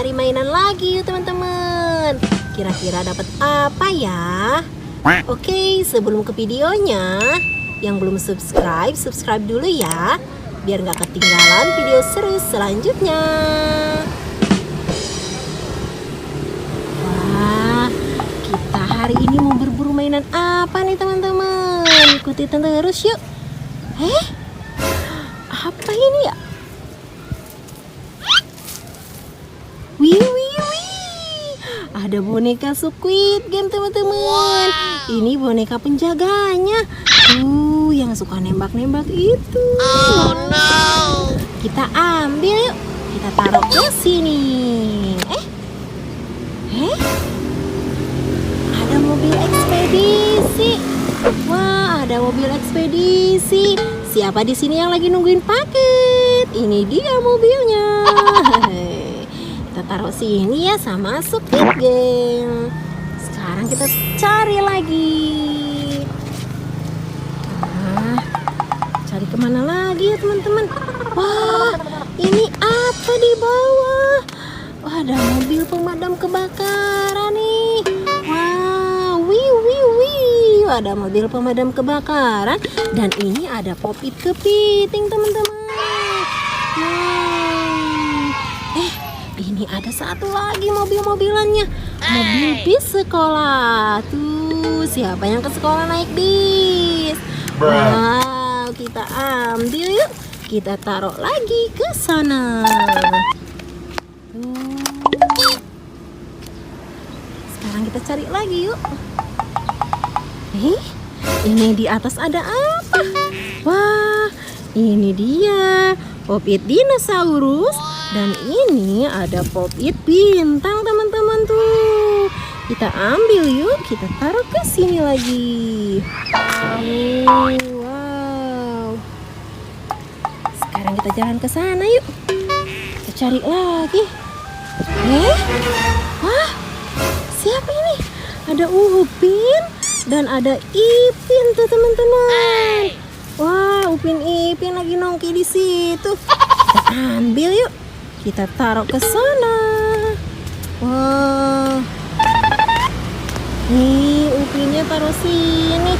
cari mainan lagi yuk teman-teman. Kira-kira dapat apa ya? Oke, sebelum ke videonya, yang belum subscribe, subscribe dulu ya, biar nggak ketinggalan video seru selanjutnya. Wah, kita hari ini mau berburu mainan apa nih teman-teman? Ikuti terus yuk. Apa ini ya? Wih, ada boneka Squid Game teman-teman. Ini boneka penjaganya. Tuh, yang suka nembak-nembak itu. Oh no. Kita ambil yuk. Kita taruh ke sini. Ada mobil ekspedisi. Wah, ada mobil ekspedisi. Siapa di sini yang lagi nungguin paket? Ini dia mobilnya. Kita taruh sini ya sama Squid Game. Sekarang kita cari lagi. Cari kemana lagi ya teman-teman? Wah, ini apa di bawah? Wah, ada mobil pemadam kebakaran nih. Wow, wih. Ada mobil pemadam kebakaran dan ini ada pop-it kepiting teman-teman. Ini ada satu lagi mobil-mobilannya. Mobil bis sekolah. Tuh, siapa yang ke sekolah naik bis? Wow, kita ambil yuk. Kita taruh lagi ke sana. Sekarang kita cari lagi yuk. Ini di atas ada apa? Wah, ini dia pop-it dinosaurus. Dan ini ada pop-it bintang teman-teman tuh. Kita ambil yuk, kita taruh ke sini lagi. Wow. Sekarang kita jalan ke sana yuk. Kita cari lagi. Wah, siapa ini? Ada Upin dan ada Ipin tuh teman-teman. Wah, Upin Ipin lagi nongki di situ. Kita ambil yuk. Kita taruh ke sana. Wah. Nih, Upinnya taruh sini.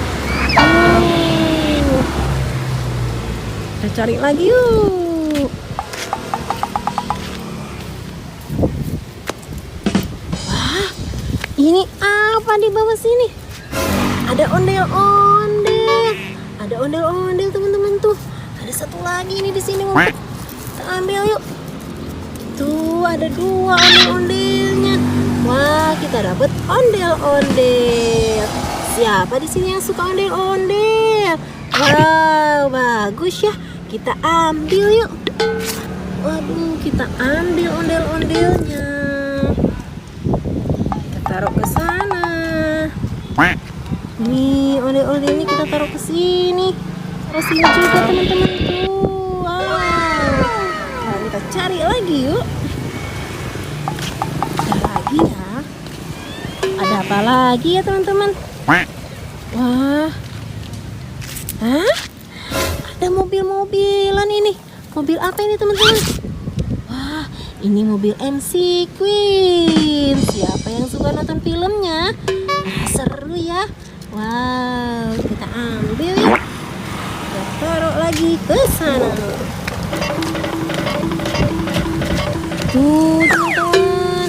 Kita cari lagi yuk. Wah, ini apa di bawah sini? Ada ondel-ondel. Ada ondel-ondel teman-teman tuh. Ada satu lagi nih di sini. Kita ambil yuk. Tuh, ada dua ondel-ondelnya. Wah, kita dapat ondel-ondel. Siapa di sini yang suka ondel-ondel? Wow, bagus ya. Kita ambil yuk. Waduh, kita ambil ondel-ondelnya. Kita taruh ke sana. Nih, ondel-ondelnya kita taruh ke sini. Taruh sini juga teman-teman tuh. Kita cari lagi yuk. Ada lagi ya. Ada apa lagi ya teman-teman? Wah. Ada mobil-mobilan ini. Mobil apa ini teman-teman? Wah, ini mobil MC Queen. Siapa yang suka nonton filmnya? Seru ya. Wow, kita ambil yuk. Kita taruh lagi ke sana. Tuh teman-teman.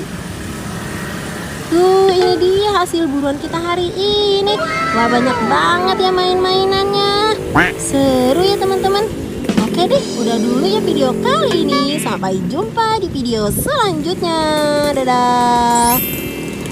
Tuh, ini dia hasil buruan kita hari ini. Wah, banyak banget ya main-mainannya. Seru ya teman-teman. Oke deh, udah dulu ya video kali ini. Sampai jumpa di video selanjutnya. Dadah.